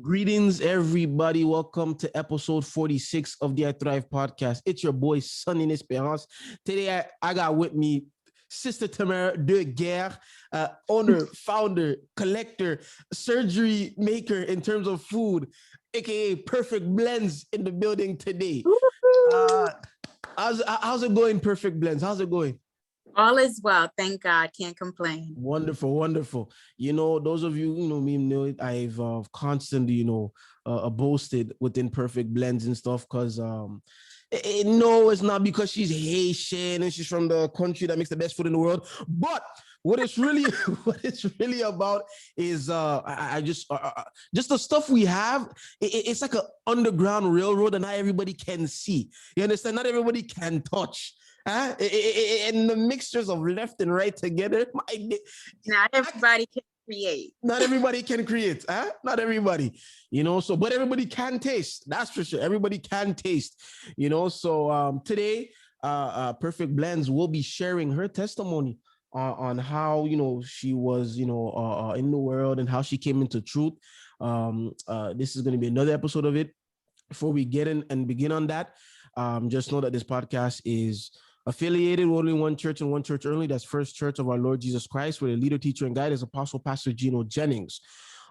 Greetings, everybody. Welcome to episode 46 of the IThrived Podcast. It's your boy, Sundin Esperance. Today, I got with me Sister Tamara de Guerre, owner, founder, collector, surgery maker in terms of food, aka Perfect Blends in the building today. How's it going, Perfect Blends? How's it going? All is well, thank God. Can't complain. Wonderful, wonderful. You know, those of you who know me know it. I've constantly, boasted within Perfect Blends and stuff because no, it's not because she's Haitian and she's from the country that makes the best food in the world. But what it's really about is I just the stuff we have. It's like an underground railroad that not everybody can see. You understand? Not everybody can touch. And the mixtures of left and right together. Not everybody can create. Not everybody can create. Not everybody, but everybody can taste. That's for sure. Everybody can taste, So today, Perfect Blends will be sharing her testimony on how, she was, in the world and how she came into truth. This is going to be another episode of it. Before we get in and begin on that, just know that this podcast is affiliated with only one church and one church only. That's First Church of our Lord Jesus Christ, where the leader, teacher, and guide is Apostle Pastor Jennings.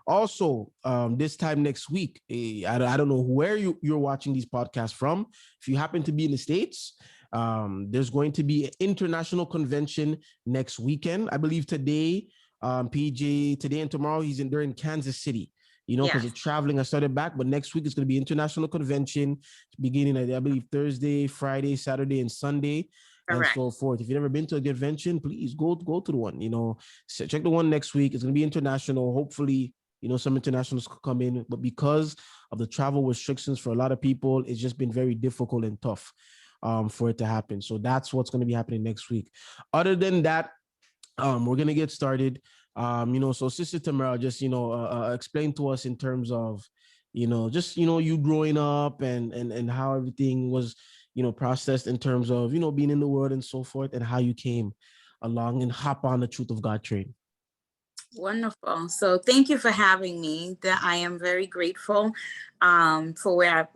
Also, this time next week, I don't know where you're watching these podcasts from. If you happen to be in the States, there's going to be an international convention next weekend. I believe today, PJ, today and tomorrow, they're in Kansas City. Because of traveling, I started back, but next week it's going to be international convention beginning, I believe, Thursday, Friday, Saturday, and Sunday, Correct. And so forth. If you've never been to a convention, please go to the one, check the one next week. It's going to be international. Hopefully, some internationals could come in, but because of the travel restrictions for a lot of people, it's just been very difficult and tough for it to happen. So that's what's going to be happening next week. Other than that, we're going to get started. So Sister Tamara, just, explain to us in terms of, you growing up and how everything was, processed in terms of, being in the world and so forth, and how you came along and hop on the Truth of God train. Wonderful. So thank you for having me. That I am very grateful for where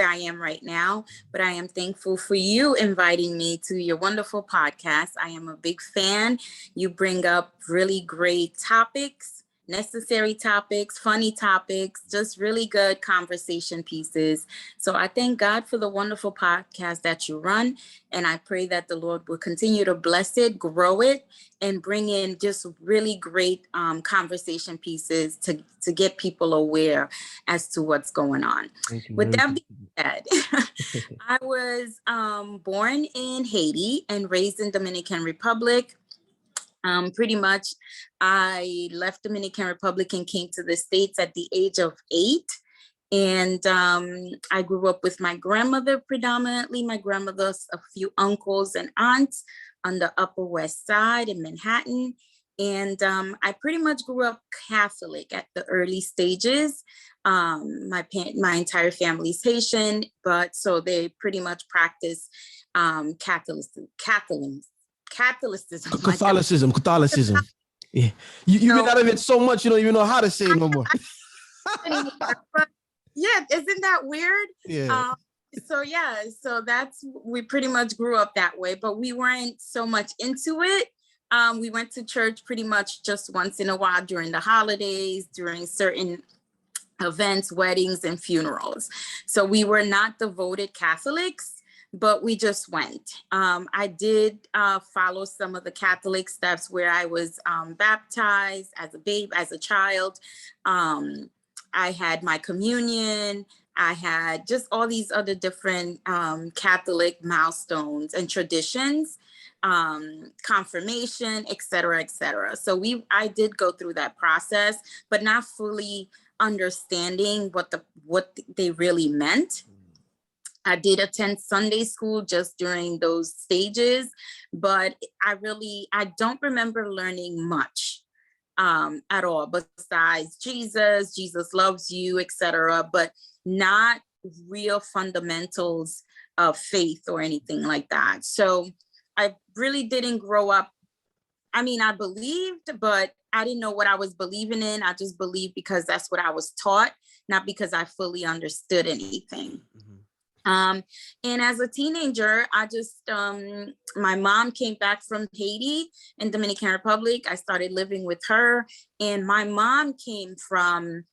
I am right now, but I am thankful for you inviting me to your wonderful podcast. I am a big fan. You bring up really great topics, necessary topics, funny topics, just really good conversation pieces. So I thank God for the wonderful podcast that you run, and I pray that the Lord will continue to bless it, grow it, and bring in just really great conversation pieces to get people aware as to what's going on. With that being said, I was born in Haiti and raised in Dominican Republic. Pretty much, I left Dominican Republic and came to the States at the age of 8. And I grew up with my grandmother predominantly, my grandmother's a few uncles and aunts on the Upper West Side in Manhattan. And I pretty much grew up Catholic at the early stages. My entire family's Haitian, but so they pretty much practice Catholicism. Catholicism. Yeah, you've been out of it so much, you don't even know how to say it no more. But yeah, isn't that weird? Yeah. So we pretty much grew up that way, but we weren't so much into it. We went to church pretty much just once in a while during the holidays, during certain events, weddings, and funerals. So we were not devoted Catholics, but we just went. I did follow some of the Catholic steps where I was baptized as a babe, as a child. I had my communion. I had just all these other different Catholic milestones and traditions, confirmation, et cetera, et cetera. So I did go through that process, but not fully understanding what they really meant. I did attend Sunday school just during those stages, but I don't remember learning much at all, besides Jesus loves you, etc., but not real fundamentals of faith or anything like that. So I really didn't grow up I mean, I believed, but I didn't know what I was believing in. I just believed because that's what I was taught, not because I fully understood anything. And as a teenager, I just, my mom came back from Haiti and Dominican Republic. I started living with her, and my mom came from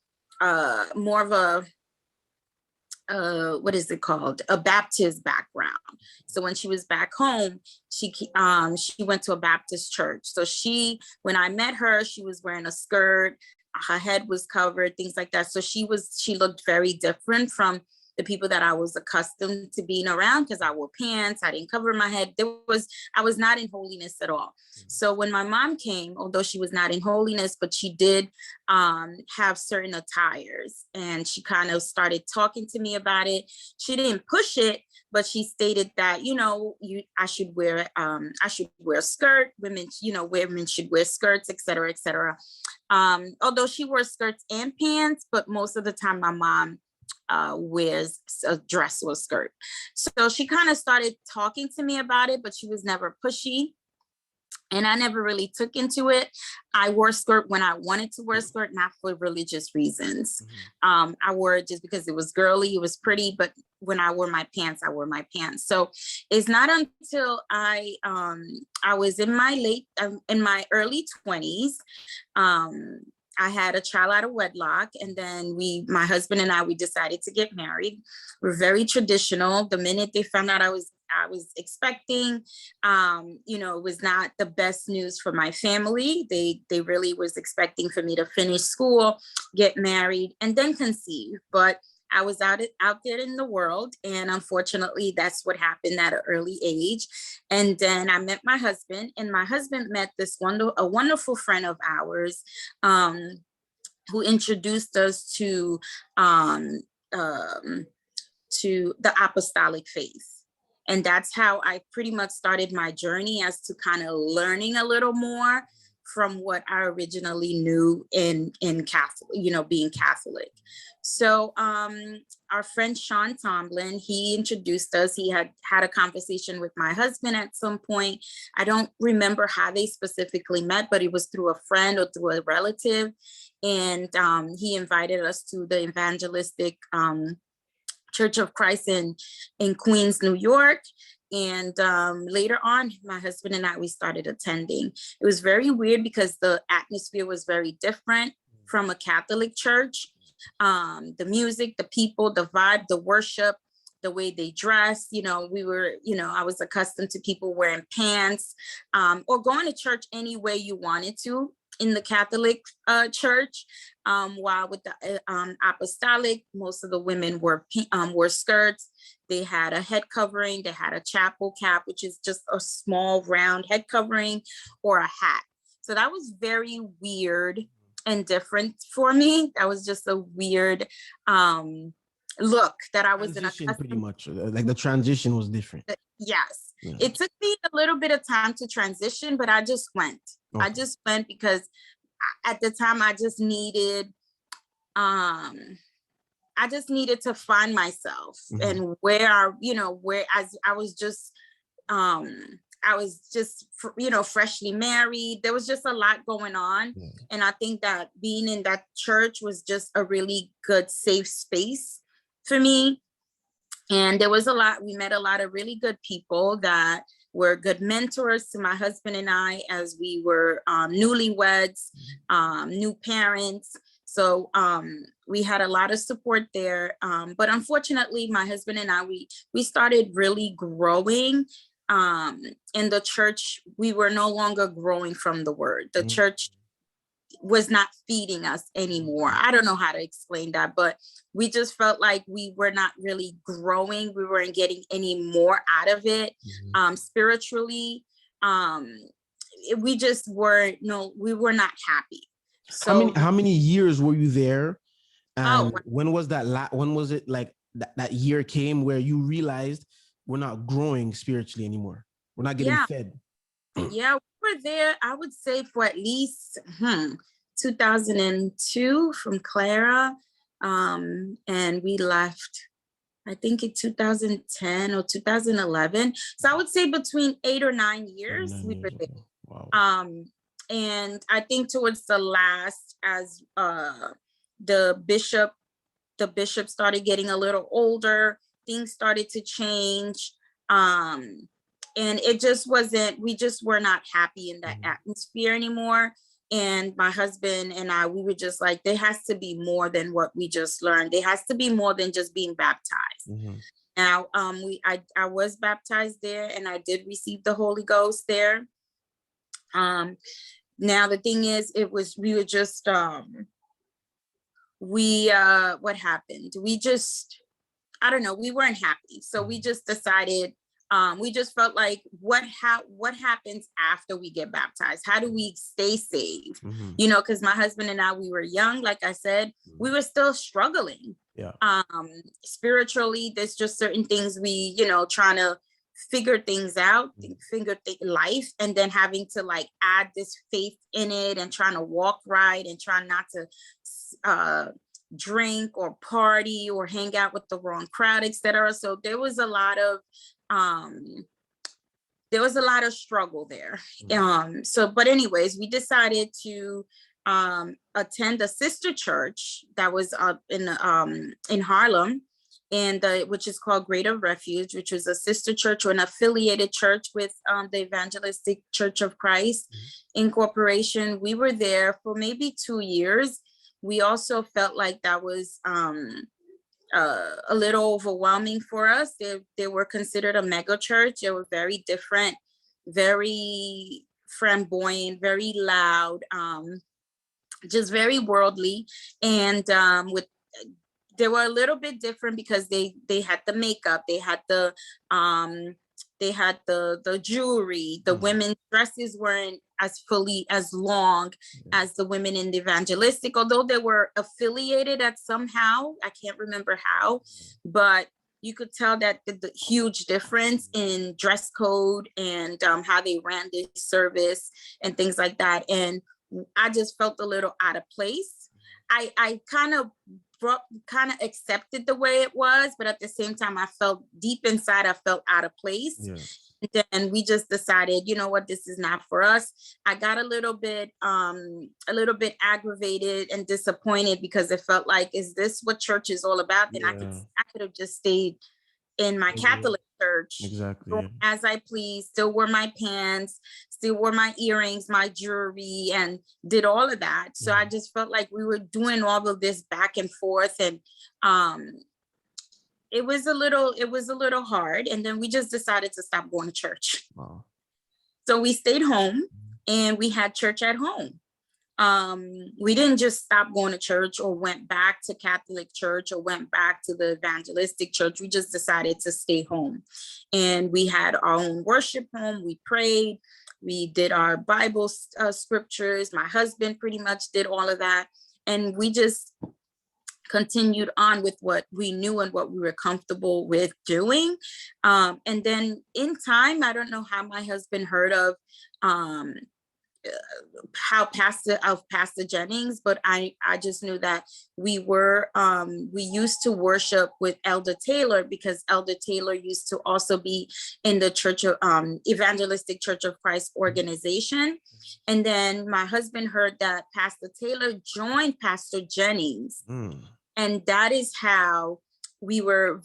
more of a, what is it called? A Baptist background. So when she was back home, she went to a Baptist church. So when I met her, she was wearing a skirt, her head was covered, things like that. So she looked very different from the people that I was accustomed to being around, because I wore pants, I didn't cover my head. I was not in holiness at all. So when my mom came, although she was not in holiness, but she did have certain attires, and she kind of started talking to me about it. She didn't push it, but she stated that, I should wear a skirt. Women should wear skirts, et cetera, et cetera. Although she wore skirts and pants, but most of the time my mom wears a dress or a skirt. So she kind of started talking to me about it, but she was never pushy. And I never really took into it. I wore a skirt when I wanted to wear a skirt, not for religious reasons. I wore it just because it was girly, it was pretty, but when I wore my pants, I wore my pants. So it's not until I was in my early 20s, I had a child out of wedlock, and then my husband and I, we decided to get married. We're very traditional. The minute they found out I was expecting, it was not the best news for my family. They really was expecting for me to finish school, get married, and then conceive. But I was out there in the world, and unfortunately, that's what happened at an early age. And then I met my husband, and my husband met a wonderful friend of ours, who introduced us to the Apostolic faith. And that's how I pretty much started my journey, as to kind of learning a little more from what I originally knew in Catholic, being Catholic. So our friend Sean Tomlin, he introduced us. He had a conversation with my husband at some point. I don't remember how they specifically met, but it was through a friend or through a relative. And he invited us to the evangelistic Church of Christ in Queens, New York. And later on, my husband and I, we started attending. It was very weird because the atmosphere was very different from a Catholic church. The music, the people, the vibe, the worship, the way they dressed, I was accustomed to people wearing pants, or going to church any way you wanted to in the Catholic church, while with the Apostolic, most of the women wore skirts. They had a head covering, they had a chapel cap, which is just a small round head covering, or a hat. So that was very weird and different for me. That was just a weird look that I was in. Pretty much, like the transition was different. Yes. Yeah. It took me a little bit of time to transition, but I just went. Okay. I just went because at the time I just needed to find myself, and I was just freshly married. There was just a lot going on. Yeah. And I think that being in that church was just a really good, safe space for me. And we met a lot of really good people that were good mentors to my husband and I, as we were newlyweds, new parents. So we had a lot of support there. But unfortunately, my husband and I, we started really growing in the church. We were no longer growing from the word. The church was not feeding us anymore. I don't know how to explain that, but we just felt like we were not really growing. We weren't getting any more out of it. Spiritually, we just we were not happy. So how many years were you there? And when was that? When was it like that year came where you realized we're not growing spiritually anymore? We're not getting fed. Yeah, we were there, I would say, for at least 2002 from Clara. And we left, I think, in 2010 or 2011. So I would say between 8 or 9 years we were there. Wow. And I think towards the last, as the bishop started getting a little older, things started to change. And it just wasn't, we just were not happy in that atmosphere anymore. And my husband and I, we were just like, there has to be more than what we just learned. There has to be more than just being baptized. Now, I was baptized there, and I did receive the Holy Ghost there. Now the thing is, we were just, what happened? We just, I don't know, we weren't happy. So we just decided, we just felt like, what happens after we get baptized? How do we stay saved? You know, because my husband and I, we were young, like I said, we were still struggling. Yeah. Spiritually, there's just certain things we, trying to figure things out, life, and then having to like add this faith in it and trying to walk right and trying not to drink or party or hang out with the wrong crowd, etc. So there was a lot of struggle there. But anyways, we decided to attend a sister church that was up in Harlem, and which is called Greater Refuge, which was a sister church or an affiliated church with the Evangelistic Church of Christ Incorporation. We were there for maybe 2 years. We also felt like that was a little overwhelming for us. They were considered a mega church. They were very different, very flamboyant, very loud, just very worldly. And they were a little bit different because they had the makeup, they had the jewelry. The women's dresses weren't as long as the women in the evangelistic, although they were affiliated at somehow. I can't remember how, but you could tell that the huge difference in dress code and how they ran this service and things like that. And I just felt a little out of place. I kind of accepted the way it was, but at the same time, I felt deep inside, I felt out of place. Yeah. Then we just decided, you know what, this is not for us. I got a little bit aggravated and disappointed because it felt like, is this what church is all about? Then I could have just stayed in my Catholic church, exactly, as I please, still wore my pants, still wore my earrings, my jewelry, and did all of that. So I just felt like we were doing all of this back and forth, and it was a little hard. And then we just decided to stop going to church. Wow. So we stayed home and we had church at home. We didn't just stop going to church or went back to Catholic church or went back to the evangelistic church. We just decided to stay home, and we had our own worship home. We prayed, we did our Bible scriptures. My husband pretty much did all of that. And we just continued on with what we knew and what we were comfortable with doing. And then in time, I don't know how my husband heard of Pastor Jennings, but I just knew that we used to worship with Elder Taylor, because Elder Taylor used to also be in the Church of Evangelistic Church of Christ organization. And then my husband heard that Pastor Taylor joined Pastor Jennings. And that is how we were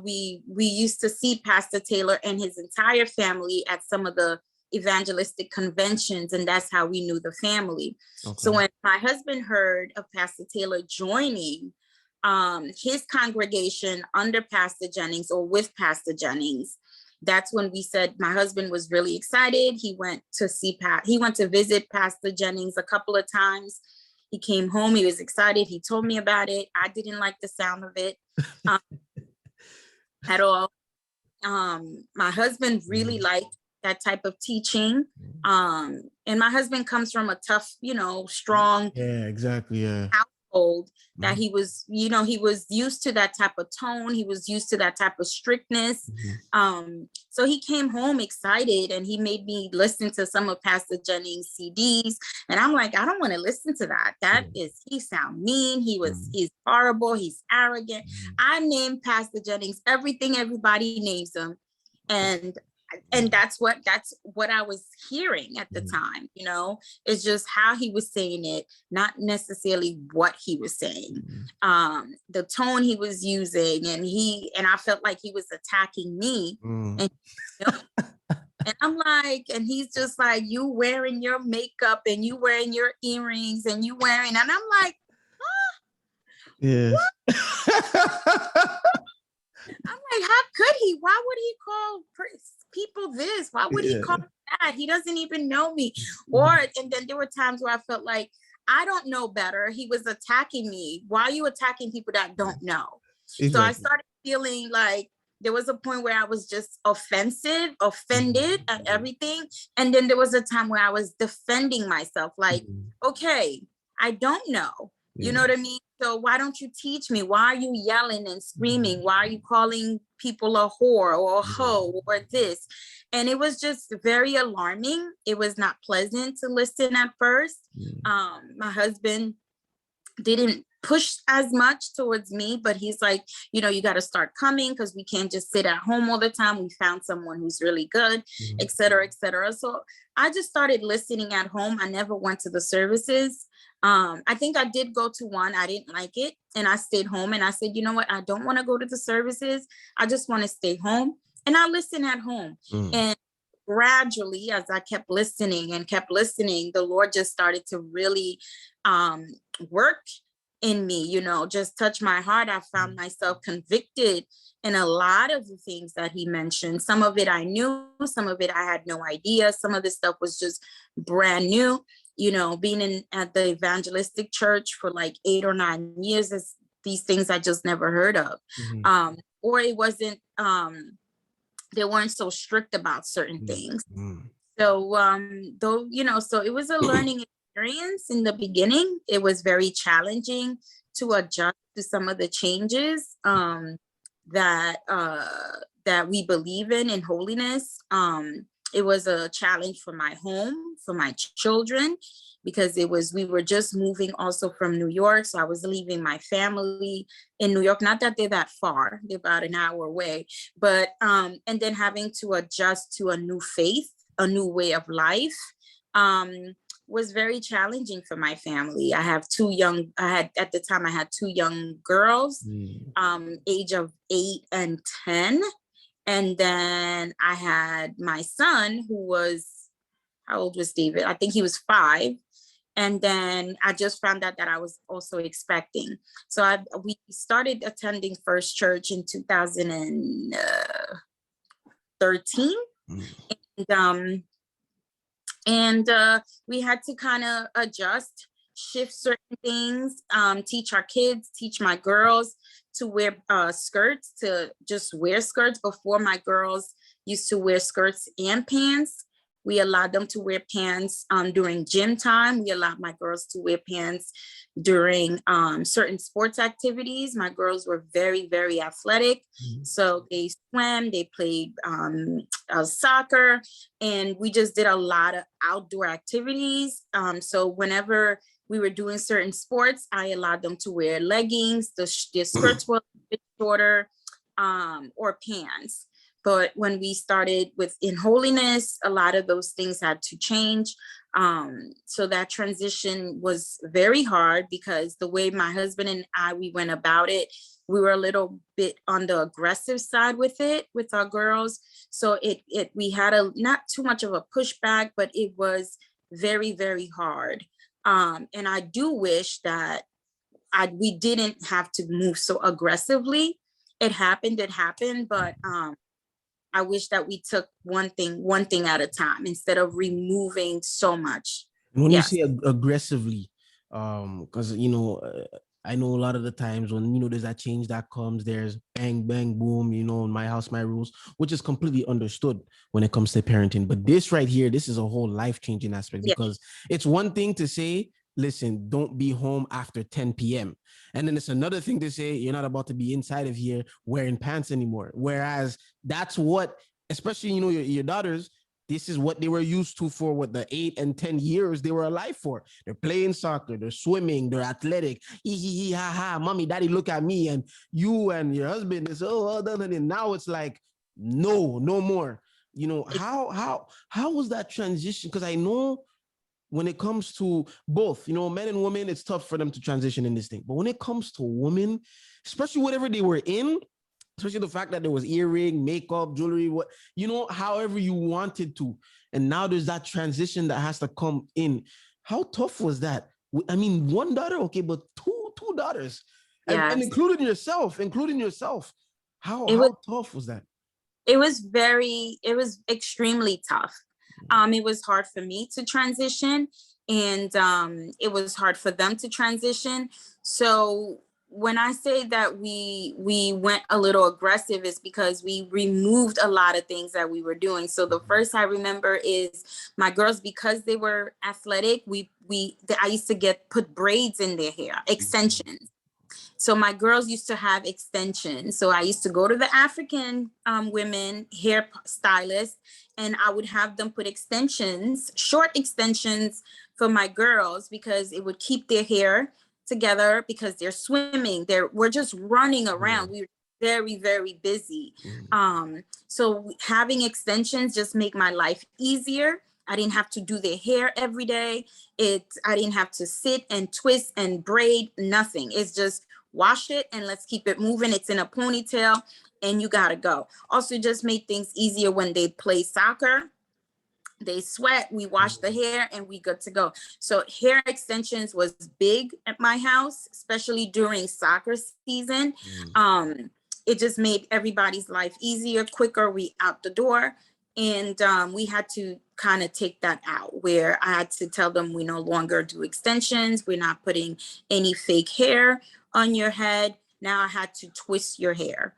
we used to see Pastor Taylor and his entire family at some of the evangelistic conventions, and that's how we knew the family. Okay. So when my husband heard of Pastor Taylor joining his congregation under Pastor Jennings or with Pastor Jennings, that's when we said, my husband was really excited. He went to visit Pastor Jennings a couple of times. He came home, he was excited, he told me about it. I didn't like the sound of it at all. My husband really liked that type of teaching. And my husband comes from a tough, strong household that he was used to that type of tone. He was used to that type of strictness. So he came home excited, and he made me listen to some of Pastor Jennings' CDs. And I'm like, I don't want to listen to that. He sound mean. He's horrible. He's arrogant. I named Pastor Jennings everything everybody names him. And and that's what I was hearing at the time, you know. It's just how he was saying it, not necessarily what he was saying. The tone he was using, and I felt like he was attacking me. And, you know, and I'm like, and he's just like, you wearing your makeup and you wearing your earrings and you wearing, and I'm like, yes. I'm like, how could he? Why would he call people this? Why would he call that? He doesn't even know me. And then there were times where I felt like, I don't know better. He was attacking me. Why are you attacking people that don't know? Exactly. So I started feeling like there was a point where I was just offended at everything. And then there was a time where I was defending myself, like, okay, I don't know. You know what I mean? So why don't you teach me? Why are you yelling and screaming? Why are you calling people a whore or a hoe or this? And it was just very alarming. It was not pleasant to listen at first. My husband didn't push as much towards me, but he's like, you know, you got to start coming because we can't just sit at home all the time. We found someone who's really good, et cetera, et cetera. So I just started listening at home. I never went to the services. I think I did go to one. I didn't like it. And I stayed home and I said, you know what? I don't want to go to the services. I just want to stay home. And I listen at home. And gradually, as I kept listening, the Lord just started to really work in me, you know, just touch my heart. I found myself convicted in a lot of the things that he mentioned. Some of it I knew, some of it I had no idea. Some of this stuff was just brand new. You know, being at the evangelistic church for like 8 or 9 years, is these things I just never heard of. Or it wasn't, they weren't so strict about certain things. So, though, you know, so it was a learning experience in the beginning. It was very challenging to adjust to some of the changes that we believe in holiness. It was a challenge for my home, for my children, because we were just moving also from New York. So I was leaving my family in New York. Not that they're that far, they're about an hour away, but, and then having to adjust to a new faith, a new way of life, was very challenging for my family. At the time I had 2 young girls, age of 8 and 10. And then I had my son who was, how old was David? I think he was 5. And then I just found out that I was also expecting. So we started attending First Church in 2013. And we had to kind of adjust, shift certain things, teach our kids, teach my girls to wear skirts, to just wear skirts. Before, my girls used to wear skirts and pants. We allowed them to wear pants during gym time. We allowed my girls to wear pants during certain sports activities. My girls were very, very athletic. So they swam, they played soccer, and we just did a lot of outdoor activities. So whenever we were doing certain sports, I allowed them to wear leggings. Their skirts were a bit shorter, or pants. But when we started in holiness, a lot of those things had to change. So that transition was very hard, because the way my husband and we went about it, we were a little bit on the aggressive side with it, with our girls. So we had not too much of a pushback, but it was very, very hard. And I do wish that we didn't have to move so aggressively. It happened, but I wish that we took one thing at a time instead of removing so much. When you say aggressively, because, you know, I know a lot of the times when, you know, there's that change that comes, there's bang, bang, boom, you know, my house, my rules, which is completely understood when it comes to parenting. But this right here, this is a whole life-changing aspect, because it's one thing to say, listen, don't be home after 10 p.m. And then it's another thing to say, you're not about to be inside of here wearing pants anymore. Whereas that's what, especially, you know, your daughters, this is what they were used to for what the 8 and 10 years they were alive for. They're playing soccer, they're swimming, they're athletic. Hee, ha, ha, mommy, daddy, look at me. And you and your husband is, oh, well done. And now it's like, no more. You know, how was that transition? Because I know when it comes to both, you know, men and women, it's tough for them to transition in this thing. But when it comes to women, especially whatever they were in, especially the fact that there was earring, makeup, jewelry, what, you know, however you wanted to. And now there's that transition that has to come in. How tough was that? I mean, one daughter, okay, but two daughters, and Yes. including yourself. It was How tough was that? it was extremely tough. It was hard for me to transition, and it was hard for them to transition. So when I say that we went a little aggressive, is because we removed a lot of things that we were doing. So the first I remember is my girls, because they were athletic, I used to put braids in their hair, extensions. So my girls used to have extensions. So I used to go to the African women hair stylist, and I would have them put extensions, short extensions for my girls, because it would keep their hair together, because they're swimming. We're just running around. We were very, very busy. So having extensions just make my life easier. I didn't have to do their hair every day. I didn't have to sit and twist and braid, nothing. It's just wash it and let's keep it moving. It's in a ponytail and you gotta go. Also just made things easier when they play soccer. They sweat, we wash the hair, and we good to go. So hair extensions was big at my house, especially during soccer season. It just made everybody's life easier, quicker. We out the door. And we had to kind of take that out, where I had to tell them we no longer do extensions. We're not putting any fake hair on your head. Now I had to twist your hair.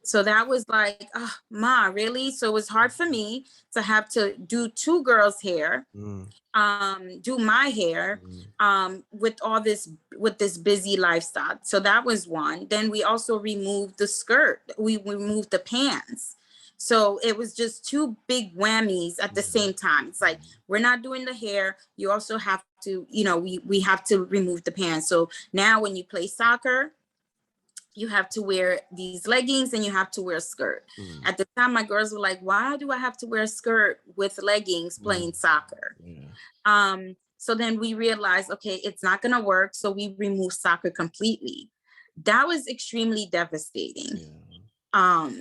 So that was like, oh, Ma, really? So it was hard for me to have to do two girls' hair, do my hair, with this busy lifestyle. So that was one. Then we also removed the skirt. We removed the pants. So it was just two big whammies at the same time. It's like, we're not doing the hair. You also have to, we have to remove the pants. So now when you play soccer, you have to wear these leggings and you have to wear a skirt. At the time, my girls were like, why do I have to wear a skirt with leggings playing soccer? So then we realized, okay, it's not going to work. So we removed soccer completely. That was extremely devastating.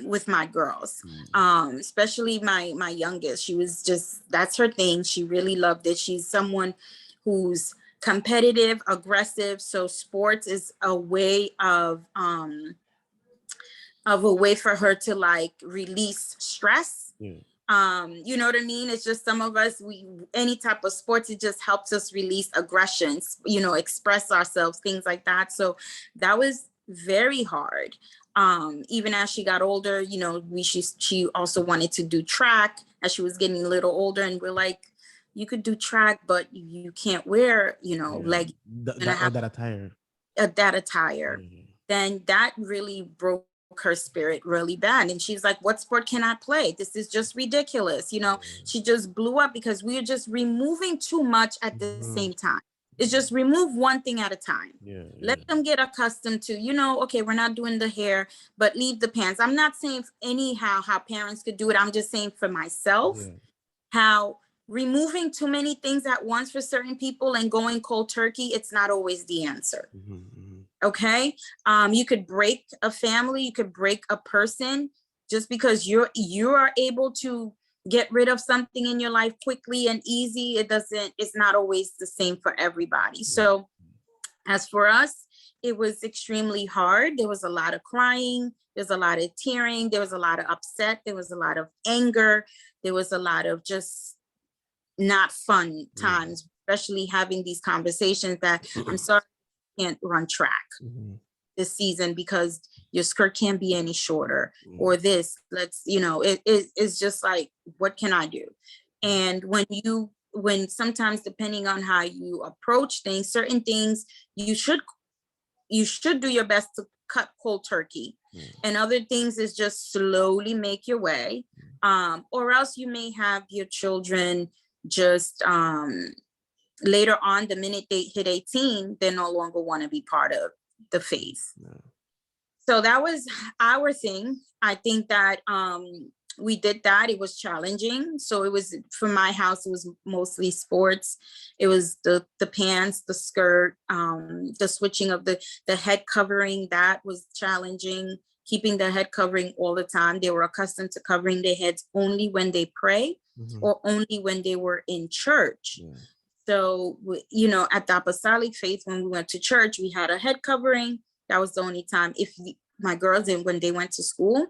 With my girls, especially my youngest. She was that's her thing. She really loved it. She's someone who's competitive, aggressive. So sports is a way of a way for her to like release stress. You know what I mean? It's just some of us, any type of sports, it just helps us release aggressions, express ourselves, things like that. So that was very hard. Even as she got older, she also wanted to do track as she was getting a little older, and we're like, you could do track, but you can't wear, leggings. That attire. That attire. Then that really broke her spirit really bad. And she's like, what sport can I play? This is just ridiculous. She just blew up because we are just removing too much at the same time. It's just remove one thing at a time. Let them get accustomed to, okay, we're not doing the hair, but leave the pants. I'm not saying anyhow how parents could do it. I'm just saying for myself, how removing too many things at once for certain people and going cold turkey, it's not always the answer. Okay. You could break a family, you could break a person just because you are able to get rid of something in your life quickly and easy. It's not always the same for everybody. So as for us, it was extremely hard. There was a lot of crying. There's a lot of tearing. There was a lot of upset. There was a lot of anger. There was a lot of just not fun times, especially having these conversations that I'm sorry, I can't run track this season because your skirt can't be any shorter or this, it's just like, what can I do? And when sometimes depending on how you approach things, certain things you should do your best to cut cold turkey, and other things is just slowly make your way, or else you may have your children just later on, the minute they hit 18, they no longer want to be part of the faith. So that was our thing. I think that we did that. It was challenging. So it was, for my house, it was mostly sports. It was the pants, the skirt, the switching of the head covering. That was challenging. Keeping the head covering all the time. They were accustomed to covering their heads only when they pray, or only when they were in church. Yeah. So, you know, at the Apostolic faith, when we went to church, we had a head covering. That was the only time. If my girls, and when they went to school,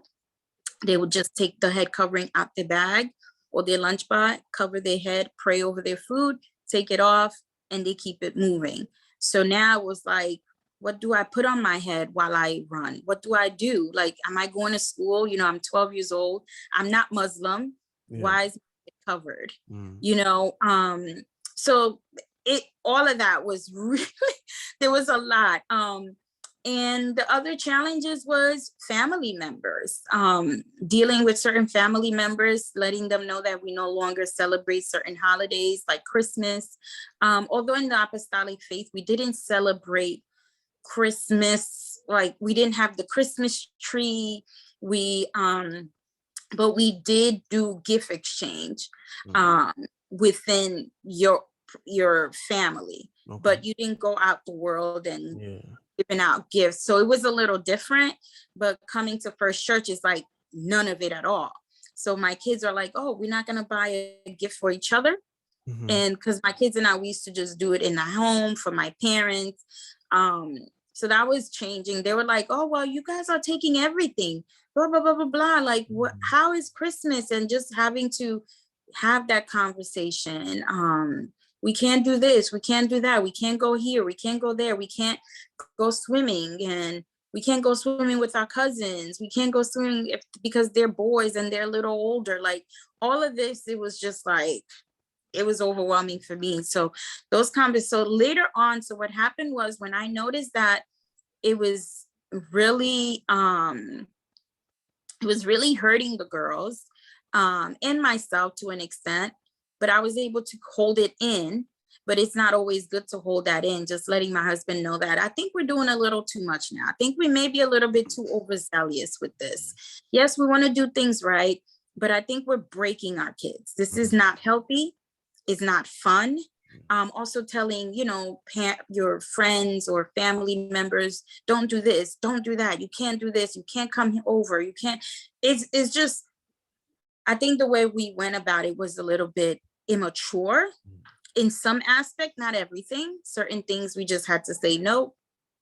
they would just take the head covering out their bag or their lunch bag, cover their head, pray over their food, take it off, and they keep it moving. So now it was like, what do I put on my head while I run? What do I do? Like, am I going to school? You know, I'm 12 years old. I'm not Muslim. Yeah. Why is it covered? You know, so all of that was really, there was a lot. And the other challenges was family members, dealing with certain family members, letting them know that we no longer celebrate certain holidays like Christmas. Although in the Apostolic faith, we didn't celebrate Christmas, like we didn't have the Christmas tree. But we did do gift exchange within your family. Okay. But you didn't go out the world and giving out gifts. So it was a little different, but coming to First Church is like none of it at all. So my kids are like, oh, we're not going to buy a gift for each other. And because my kids and I, we used to just do it in the home for my parents. So that was changing. They were like, oh, well, you guys are taking everything, blah, blah, blah, blah, blah. Like, how is Christmas? And just having to have that conversation. We can't do this. We can't do that. We can't go here. We can't go there. We can't go swimming, and we can't go swimming with our cousins. We can't go swimming because they're boys and they're a little older. Like all of this, it was just like, it was overwhelming for me. So those conversations. So later on, so what happened was when I noticed that it was really hurting the girls and myself to an extent, but I was able to hold it in. But it's not always good to hold that in, just letting my husband know that I think we're doing a little too much now. I think we may be a little bit too overzealous with this. Yes, we want to do things right, but I think we're breaking our kids. This is not healthy. It's not fun. Also telling, you know, your friends or family members, don't do this, don't do that. You can't do this. You can't come over. You can't. It's just, I think the way we went about it was a little bit immature in some aspect, not everything. Certain things we just had to say no,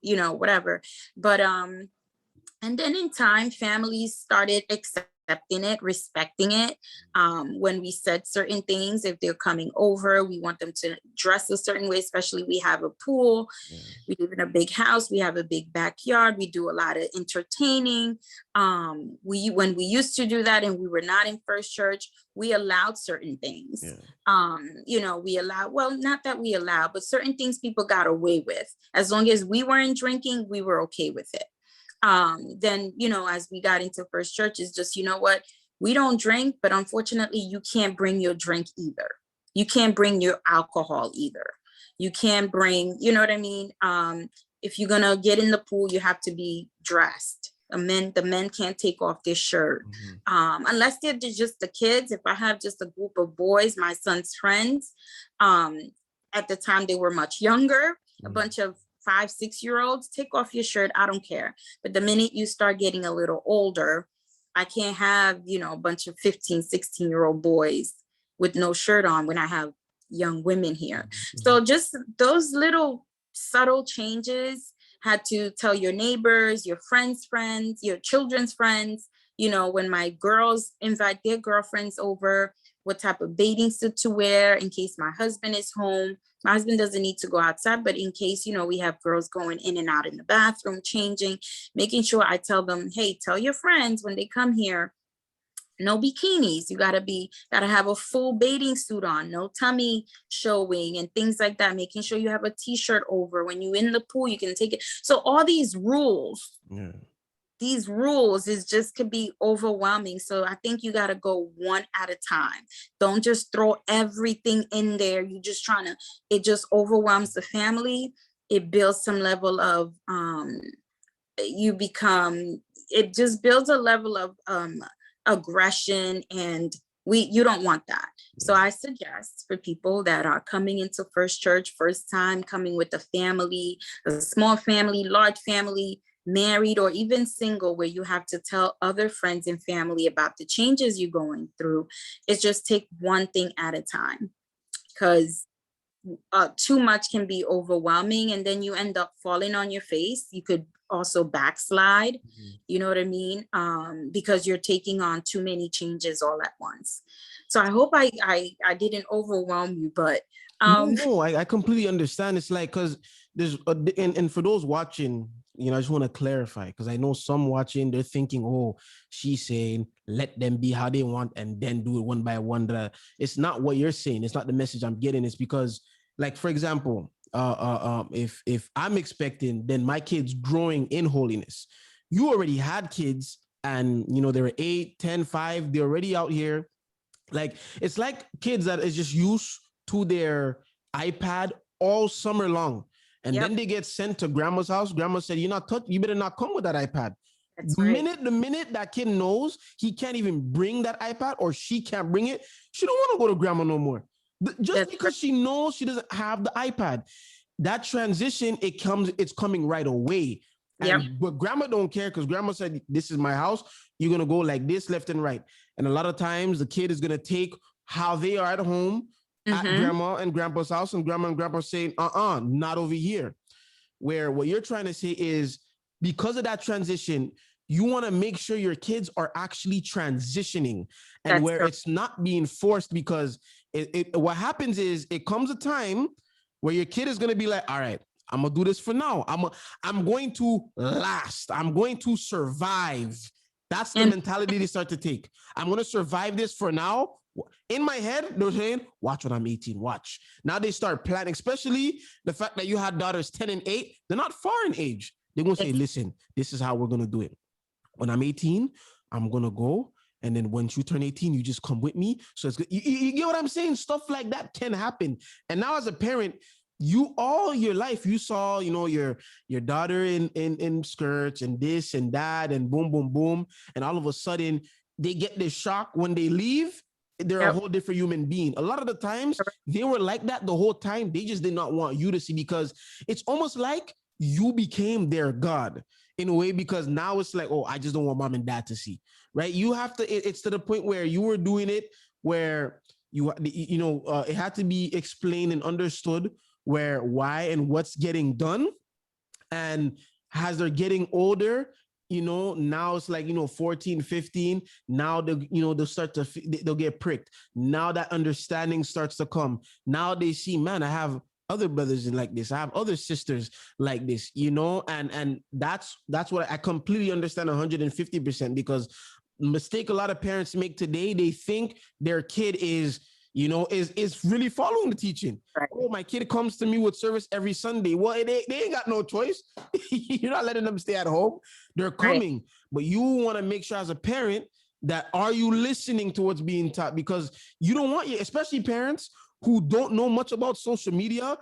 you know, whatever. But and then in time, families started accepting it, respecting it. When we said certain things, if they're coming over, we want them to dress a certain way, especially we have a pool. We live in a big house. We have a big backyard. We do a lot of entertaining. When we used to do that and we were not in First Church, we allowed certain things. You know, we allowed, well, not that we allowed, but certain things people got away with. As long as we weren't drinking, we were okay with it. Then, you know, as we got into First Church, is just, you know what, we don't drink, but unfortunately you can't bring your drink either. You can't bring your alcohol either. You can't bring, you know what I mean? If you're gonna get in the pool, you have to be dressed. The men can't take off their shirt. Unless they're just the kids. If I have just a group of boys, my son's friends, at the time they were much younger, a bunch of 5-6-year-olds, take off your shirt. I don't care. But the minute you start getting a little older, I can't have, you know, a bunch of 15-16-year-old boys with no shirt on when I have young women here. So just those little subtle changes, had to tell your neighbors, your friends' friends, your children's friends, you know, when my girls invite their girlfriends over, what type of bathing suit to wear in case my husband is home. My husband doesn't need to go outside, but in case, you know, we have girls going in and out in the bathroom, changing, making sure I tell them, hey, tell your friends when they come here, no bikinis. You gotta have a full bathing suit on, no tummy showing and things like that. Making sure you have a t-shirt over. When you're in the pool, you can take it. So all these rules, these rules is just could be overwhelming. So I think you got to go one at a time. Don't just throw everything in there. You just it just overwhelms the family. It builds some level of, it just builds a level of aggression, and you don't want that. So I suggest for people that are coming into First Church, first time coming with a family, a small family, large family, married, or even single, where you have to tell other friends and family about the changes you're going through, is just take one thing at a time, because too much can be overwhelming, and then you end up falling on your face. You could also backslide, you know what I mean? Because you're taking on too many changes all at once. So I hope I didn't overwhelm you, but no, I completely understand. It's like, because there's and for those watching, I just want to clarify, because I know some watching, they're thinking, oh, she's saying let them be how they want and then do it one by one. It's not what you're saying. It's not the message I'm getting. It's because, like, for example, if I'm expecting, then my kids growing in holiness, you already had kids, and they were 8, 10, 5, they're already out here. Like, it's like kids that is just used to their iPad all summer long. And then they get sent to grandma's house. Grandma said, you better not come with that iPad. That's the right. minute that kid knows he can't even bring that iPad, or she can't bring it, she don't want to go to grandma no more. Just because she knows she doesn't have the iPad. That transition, it's coming right away. But grandma don't care, because grandma said, this is my house. You're going to go like this, left and right. And a lot of times the kid is going to take how they are at home at grandma and grandpa's house, and grandma and grandpa saying, not over here. Where what you're trying to say is, because of that transition, you want to make sure your kids are actually transitioning, and where it's not being forced, because what happens is, it comes a time where your kid is going to be like, all right, I'm going to do this for now. I'm going to last. I'm going to survive. That's the mentality they start to take. I'm going to survive this for now. In my head, they're saying, watch when I'm 18, watch. Now they start planning, especially the fact that you had daughters 10 and 8. They're not far in age. They're going to say, listen, this is how we're going to do it. When I'm 18, I'm going to go. And then once you turn 18, you just come with me. So it's good. You get what I'm saying? Stuff like that can happen. And now as a parent, you all your life, you saw, your daughter in skirts and this and that and boom, boom, boom. And all of a sudden they get this shock when they leave. They're a whole different human being. A lot of the times they were like that the whole time. They just did not want you to see, because it's almost like you became their God in a way, because now it's like, oh, I just don't want mom and dad to see, right? You have to, it's to the point where you were doing it where it had to be explained and understood why and what's getting done. And as they're getting older, now it's like, 14, 15, now they'll start to, they'll get pricked. Now that understanding starts to come. Now they see, man, I have other brothers like this. I have other sisters like this, and that's what I completely understand 150%, because mistake a lot of parents make today, they think their kid is really following the teaching. Right. Oh, my kid comes to me with service every Sunday. Well, they ain't got no choice. You're not letting them stay at home. They're coming. Right. But you want to make sure as a parent that, are you listening to what's being taught? Because you don't want, especially parents who don't know much about social media,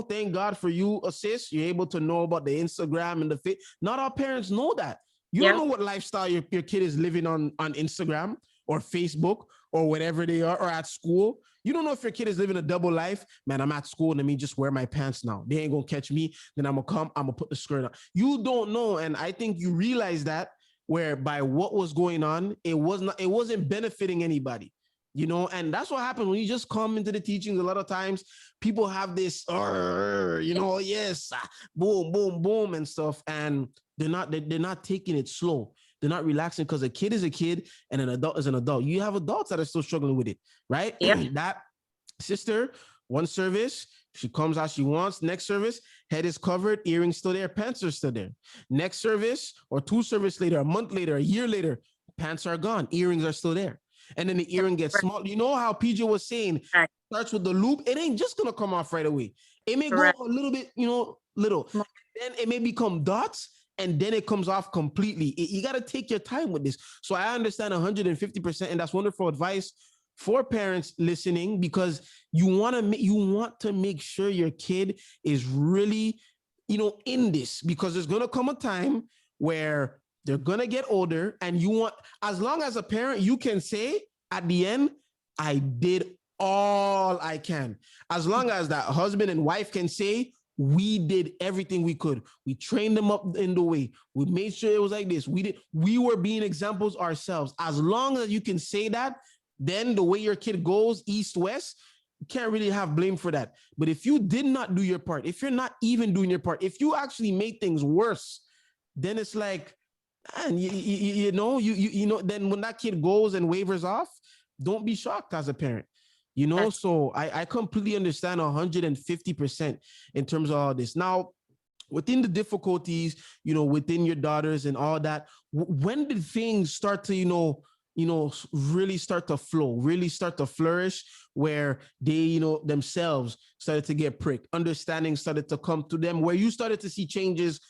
thank God for you, sis. You're able to know about the Instagram and the fit. Not all parents know that. You don't know what lifestyle your kid is living on Instagram or Facebook or whatever they are, or at school. You don't know if your kid is living a double life. Man, I'm at school, let me just wear my pants now. They ain't gonna catch me. Then I'm gonna put the skirt on. You don't know. And I think you realize that, where by what was going on, it wasn't benefiting anybody. And that's what happened when you just come into the teachings. A lot of times people have this, yes, boom, boom, boom, and stuff. And they're not taking it slow. They're not relaxing, because a kid is a kid and an adult is an adult. You have adults that are still struggling with it, right? Yeah. That sister, one service, she comes how she wants. Next service, head is covered, earrings still there, pants are still there. Next service, or 2 services later, a month later, a year later, pants are gone, earrings are still there. And then the earring gets small. You know how PJ was saying, starts with the loop. It ain't just going to come off right away. It may go a little bit, little. Then it may become dots, and then it comes off completely. You got to take your time with this. So I understand 150%, and that's wonderful advice for parents listening, because you want to make sure your kid is really, in this, because there's going to come a time where They're going to get older, and you want, as long as a parent, you can say at the end, I did all I can. As long as that husband and wife can say, we did everything we could. We trained them up in the way. We made sure it was like this. We were being examples ourselves. As long as you can say that, then the way your kid goes east, west, you can't really have blame for that. But if you did not do your part, if you're not even doing your part, if you actually made things worse, then it's like, and you know, then when that kid goes and wavers off, don't be shocked as a parent, you know. So I completely understand 150% in terms of all this. Now, within the difficulties, you know, within your daughters and all that, when did things start to, you know, really start to flow, really start to flourish, where they, you know, themselves started to get pricked, understanding started to come to them, where you started to see changes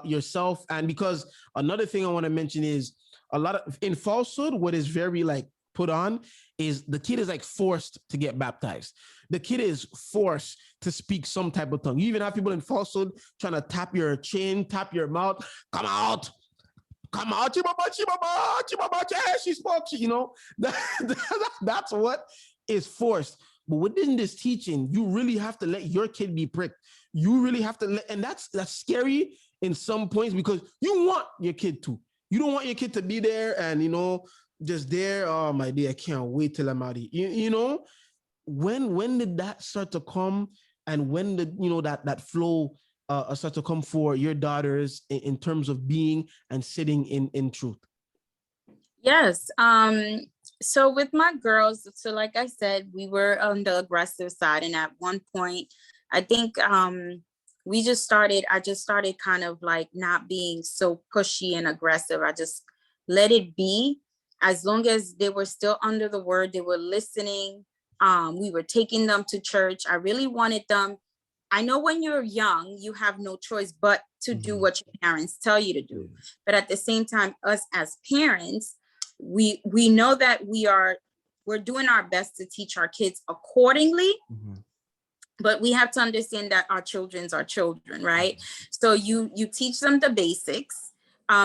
yourself? And because another thing I want to mention is a lot of in falsehood, what is very like put on is the kid is like forced to get baptized. The kid is forced to speak some type of tongue. You even have people in falsehood trying to tap your chin, tap your mouth. Come out, she spoke, you know. That's what is forced. But within this teaching, you really have to let your kid be pricked. You really have to let, and that's scary in some points, because you want your kid to. You don't want your kid to be there and, you know, just there. Oh, my dear, I can't wait till I'm out of here. You know, when did that start to come, and when did, you know, that flow start to come for your daughters in terms of being and sitting in truth? Yes. So with my girls, so like I said, we were on the aggressive side, and at one point, I think I just started kind of like not being so pushy and aggressive. I just let it be. As long as they were still under the word, they were listening. We were taking them to church. I really wanted them. I know when you're young, you have no choice but to do what your parents tell you to do. But at the same time, us as parents, we know that we're doing our best to teach our kids accordingly. But we have to understand that our children's our children, right? So you teach them the basics,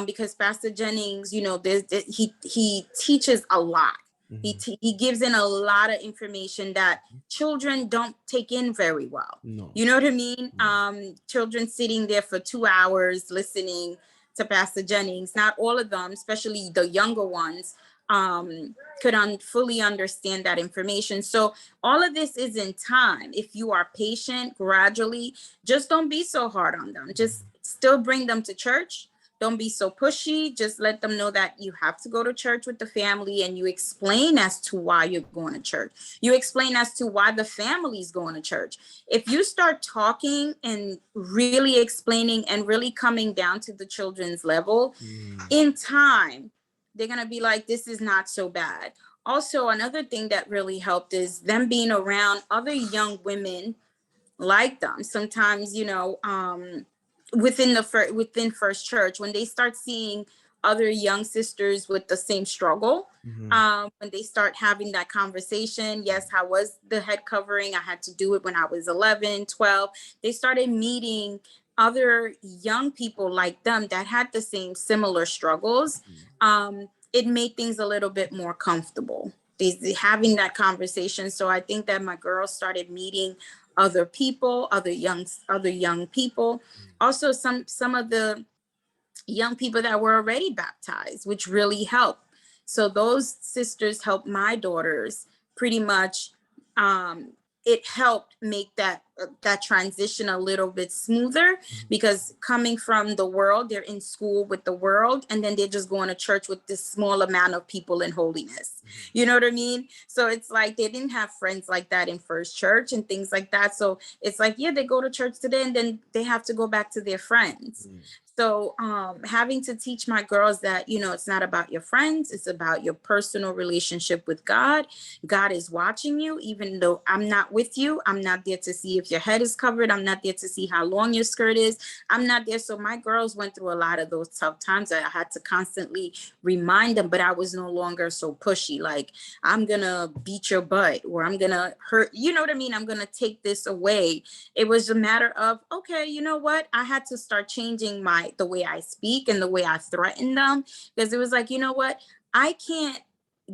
because Pastor Jennings, you know, he teaches a lot. He gives in a lot of information that children don't take in very well. No. You know what I mean? Children sitting there for 2 hours listening to Pastor Jennings, not all of them, especially the younger ones, could fully understand that information. So all of this is in time. If you are patient, gradually, just don't be so hard on them. Just still bring them to church. Don't be so pushy. Just let them know that you have to go to church with the family, and you explain as to why you're going to church. You explain as to why the family's going to church. If you start talking and really explaining and really coming down to the children's level, in time, they're going to be like, this is not so bad. Also, another thing that really helped is them being around other young women like them. Sometimes, you know, within First Church, when they start seeing other young sisters with the same struggle, when they start having that conversation, yes, how was the head covering? I had to do it when I was 11, 12. They started meeting other young people like them that had the same similar struggles. It made things a little bit more comfortable, having that conversation. So I think that my girls started meeting other people, other young people. Also, some of the young people that were already baptized, which really helped. So those sisters helped my daughters pretty much. It helped make that transition a little bit smoother, because coming from the world, they're in school with the world, and then they're just going to church with this small amount of people in Holiness. You know what I mean? So it's like they didn't have friends like that in First Church and things like that. So it's like, yeah, they go to church today, and then they have to go back to their friends. So having to teach my girls that, you know, it's not about your friends, it's about your personal relationship with God. God is watching you, even though I'm not with you. I'm not there to see if if your head is covered. I'm not there to see how long your skirt is. I'm not there. So my girls went through a lot of those tough times. I had to constantly remind them, but I was no longer so pushy. Like, I'm going to beat your butt, or I'm going to hurt. You know what I mean? I'm going to take this away. It was a matter of, okay, you know what? I had to start changing the way I speak and the way I threaten them, because it was like, you know what? I can't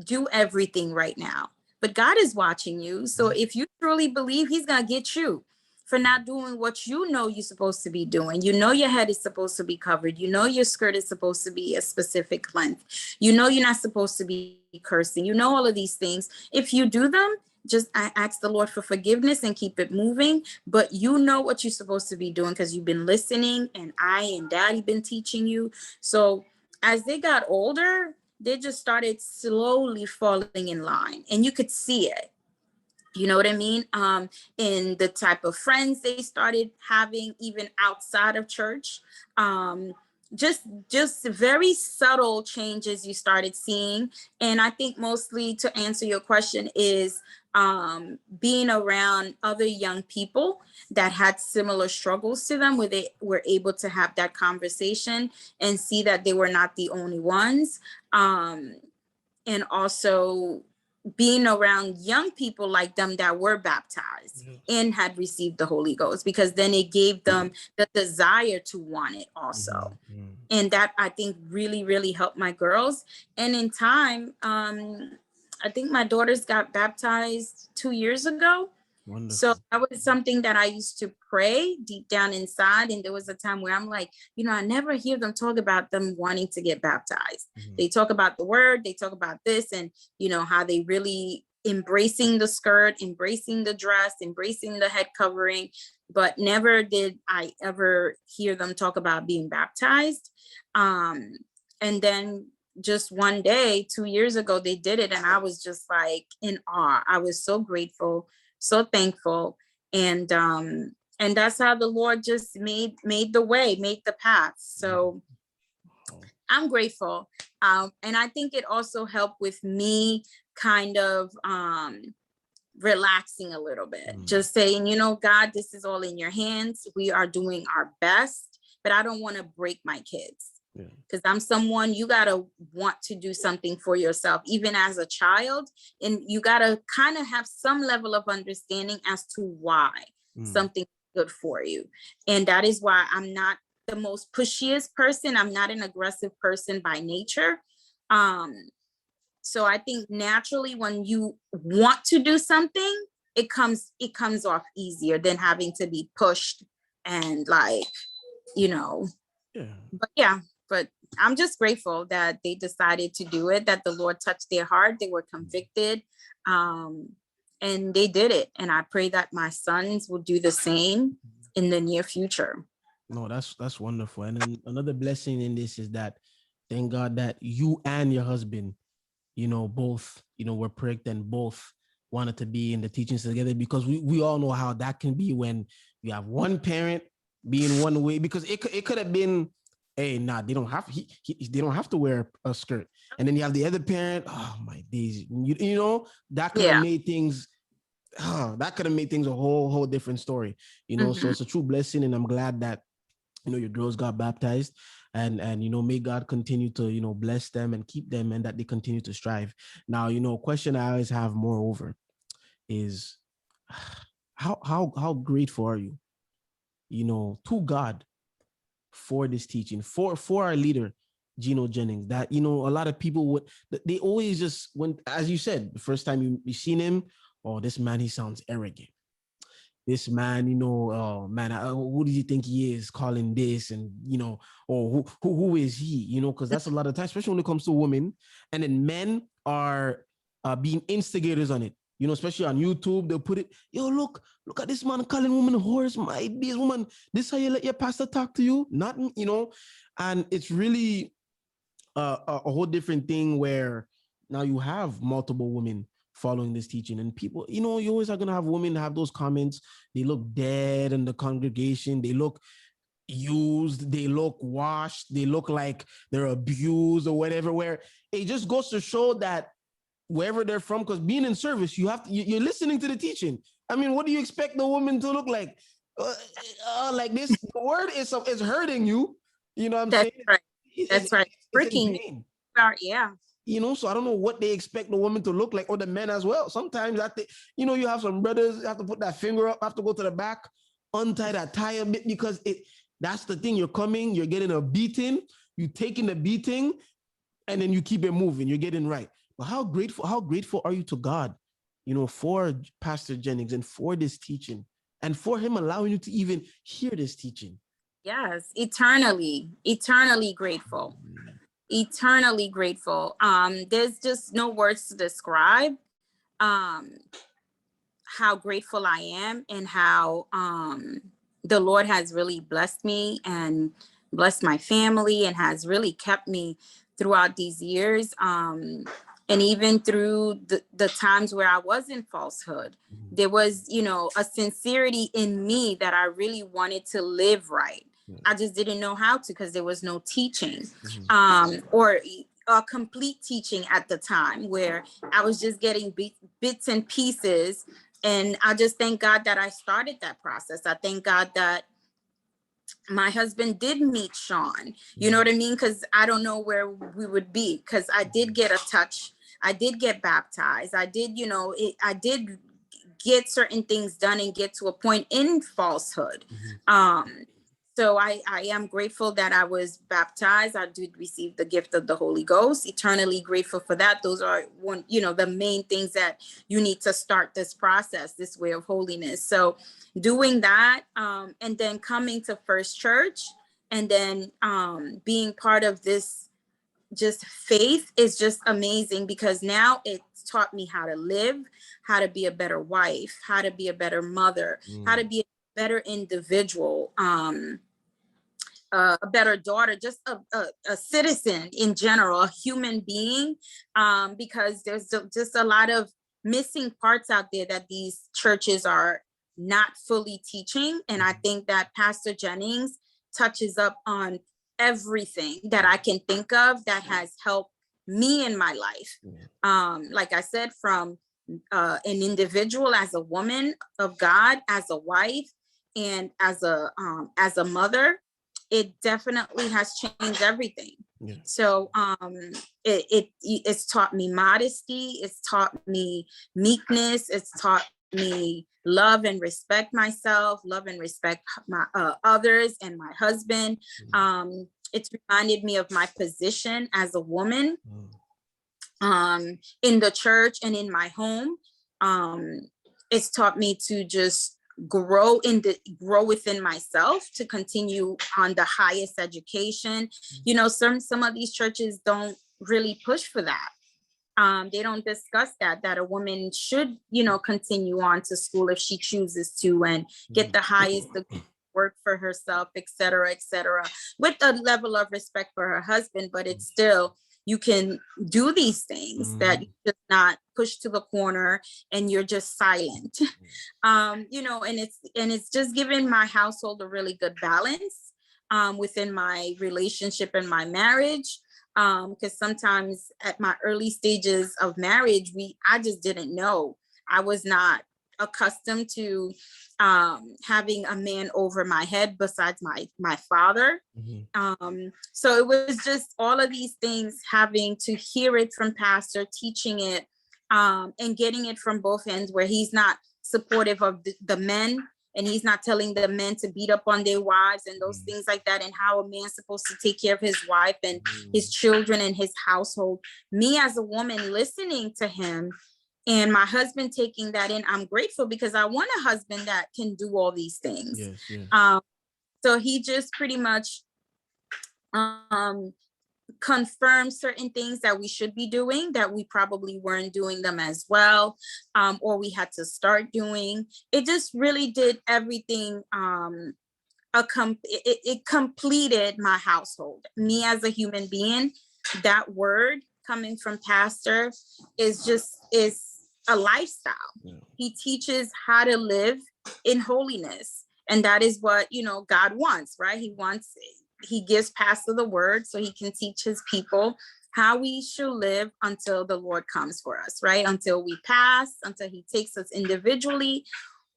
do everything right now, but God is watching you. So if you truly believe, he's going to get you for not doing what you know you're supposed to be doing. You know, your head is supposed to be covered. You know, your skirt is supposed to be a specific length. You know, you're not supposed to be cursing. You know, all of these things. If you do them, just I ask the Lord for forgiveness and keep it moving. But you know what you're supposed to be doing, because you've been listening, and I and Daddy been teaching you. So as they got older, they just started slowly falling in line, and you could see it. You know what I mean? In the type of friends they started having, even outside of church. Just very subtle changes you started seeing. And I think mostly, to answer your question, is being around other young people that had similar struggles to them, where they were able to have that conversation and see that they were not the only ones. And also being around young people like them that were baptized and had received the Holy Ghost, because then it gave them the desire to want it also. And that, I think, really, really helped my girls. And in time, I think my daughters got baptized 2 years ago. Wonderful. So that was something that I used to pray deep down inside. And there was a time where I'm like, you know, I never hear them talk about them wanting to get baptized. They talk about the word, they talk about this, and, you know, how they really embracing the skirt, embracing the dress, embracing the head covering, but never did I ever hear them talk about being baptized. And then just one day, 2 years ago, they did it. And I was just like in awe. I was so grateful, so thankful. And that's how the Lord just made the way, made the path. So I'm grateful. And I think it also helped with me kind of relaxing a little bit, just saying, you know, God, this is all in your hands. We are doing our best, but I don't want to break my kids. Because I'm someone, you got to want to do something for yourself, even as a child. And you got to kind of have some level of understanding as to why something is good for you. And that is why I'm not the most pushiest person. I'm not an aggressive person by nature. So I think naturally, when you want to do something, it comes off easier than having to be pushed and, like, you know. But I'm just grateful that they decided to do it, that the Lord touched their heart. They were convicted, and they did it. And I pray that my sons will do the same in the near future. No, that's wonderful. And then another blessing in this is that, thank God that you and your husband, you know, both, you know, were pricked and both wanted to be in the teachings together, because we all know how that can be when you have one parent being one way, because it could have been, hey, nah, they don't have they don't have to wear a skirt, and then you have the other parent. Oh my days, you know, that could have made things. That could have made things a whole different story, you know. So it's a true blessing, and I'm glad that, you know, your girls got baptized, and you know, may God continue to, you know, bless them and keep them, and that they continue to strive. Now, you know, a question I always have moreover is, how grateful are you, you know, to God for this teaching, for our leader, Jennings, that, you know, a lot of people they always just, when, as you said, the first time you seen him, oh, this man, he sounds arrogant. This man, you know, man, who do you think he is calling this? And, you know, or who is he? You know, because that's a lot of times, especially when it comes to women, and then men are being instigators on it. You know, especially on YouTube, they'll put it, yo, look at this man calling women whores. My days, woman, this how you let your pastor talk to you? Not, you know, and it's really a whole different thing where now you have multiple women following this teaching, and people, you know, you always are going to have women have those comments. They look dead in the congregation. They look used. They look washed. They look like they're abused or whatever, where it just goes to show that wherever they're from, because being in service, you're listening to the teaching. I mean, what do you expect the woman to look like? Like this, the word is hurting you. You know what I'm That's saying? right. It's, That's right. it's in Freaking. pain. Yeah. You know, so I don't know what they expect the woman to look like, or the men as well. Sometimes I think, you know, you have some brothers, you have to put that finger up, have to go to the back, untie that tie a bit, because that's the thing. You're coming, you're getting a beating, you taking the beating, and then you keep it moving, you're getting right. But how grateful are you to God, you know, for Pastor Jennings and for this teaching, and for him allowing you to even hear this teaching? Yes, eternally grateful. Eternally grateful. There's just no words to describe how grateful I am, and how the Lord has really blessed me and blessed my family, and has really kept me throughout these years. And even through the times where I was in falsehood, there was, you know, a sincerity in me that I really wanted to live right. I just didn't know how to, because there was no teaching, or a complete teaching at the time, where I was just getting bits and pieces. And I just thank God that I started that process. I thank God that my husband did meet Sean, you know what I mean? Because I don't know where we would be, because I did get a touch. I did get baptized. I did, you know, I did get certain things done and get to a point in falsehood. So I am grateful that I was baptized. I did receive the gift of the Holy Ghost. Eternally grateful for that. Those are one, you know, the main things that you need to start this process, this way of holiness. So doing that, and then coming to First Church, and then being part of this just faith is just amazing, because now it's taught me how to live, how to be a better wife, how to be a better mother, how to be a better individual, a better daughter, just a citizen in general, a human being, because there's just a lot of missing parts out there that these churches are not fully teaching. And I think that Pastor Jennings touches up on everything that I can think of that has helped me in my life. Like I said, from an individual, as a woman of God, as a wife, and as a mother, it definitely has changed everything. So it's taught me modesty, it's taught me meekness, it's taught me love and respect myself, love and respect my others and my husband. It's reminded me of my position as a woman in the church and in my home. It's taught me to just grow within myself, to continue on the highest education. You know, some of these churches don't really push for that. They don't discuss that a woman should, you know, continue on to school if she chooses to, and get the highest work for herself, et cetera, with a level of respect for her husband. But it's still, you can do these things that you just not pushed to the corner and you're just silent. You know, and it's just given my household a really good balance within my relationship and my marriage. Because sometimes at my early stages of marriage, I just didn't know. I was not accustomed to having a man over my head besides my father. So it was just all of these things, having to hear it from pastor, teaching it, and getting it from both ends, where he's not supportive of the men, and he's not telling the men to beat up on their wives and those things like that, and how a man's supposed to take care of his wife and his children and his household. Me as a woman listening to him, and my husband taking that in, I'm grateful, because I want a husband that can do all these things. So he just pretty much confirmed certain things that we should be doing, that we probably weren't doing them as well, or we had to start doing. It just really did everything. It completed my household. Me as a human being, that word coming from pastor is a lifestyle. He teaches how to live in holiness, and that is what, you know, God wants, right? He gives pastor the word so he can teach his people how we should live until the Lord comes for us, right? Until we pass, until he takes us individually,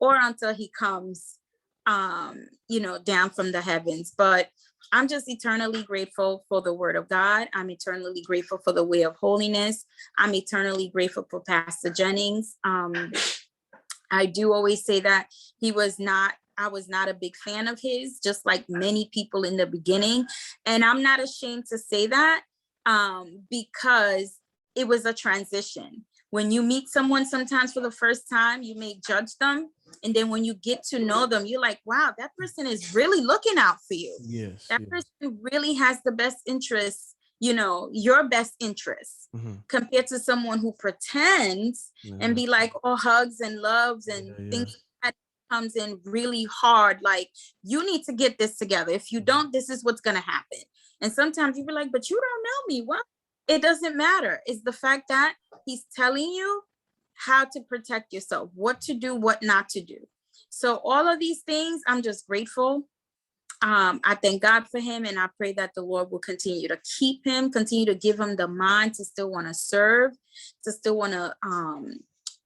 or until he comes, down from the heavens. But I'm just eternally grateful for the word of God. I'm eternally grateful for the way of holiness. I'm eternally grateful for Pastor Jennings. I do always say that I was not a big fan of his, just like many people in the beginning. And I'm not ashamed to say that, because it was a transition. When you meet someone sometimes for the first time, you may judge them. And then when you get to know them, you're like, wow, that person is really looking out for you. Yes. That person really has the best interests, your best interests, compared to someone who pretends and be like all hugs and loves and things that comes in really hard. Like, you need to get this together. If you don't, this is what's going to happen. And sometimes you be like, but you don't know me. What? It doesn't matter. It's the fact that he's telling you how to protect yourself, what to do, what not to do. So all of these things, I'm just grateful. I thank God for him, and I pray that the Lord will continue to keep him, continue to give him the mind to still want to serve, to still want to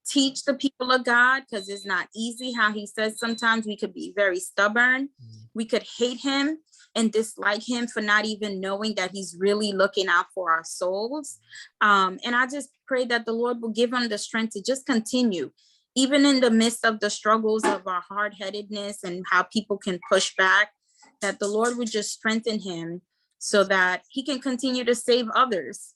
teach the people of God, because it's not easy. How he says sometimes we could be very stubborn. We could hate him and dislike him for not even knowing that he's really looking out for our souls. And I just pray that the Lord will give him the strength to just continue, even in the midst of the struggles of our hard-headedness and how people can push back, that the Lord would just strengthen him so that he can continue to save others.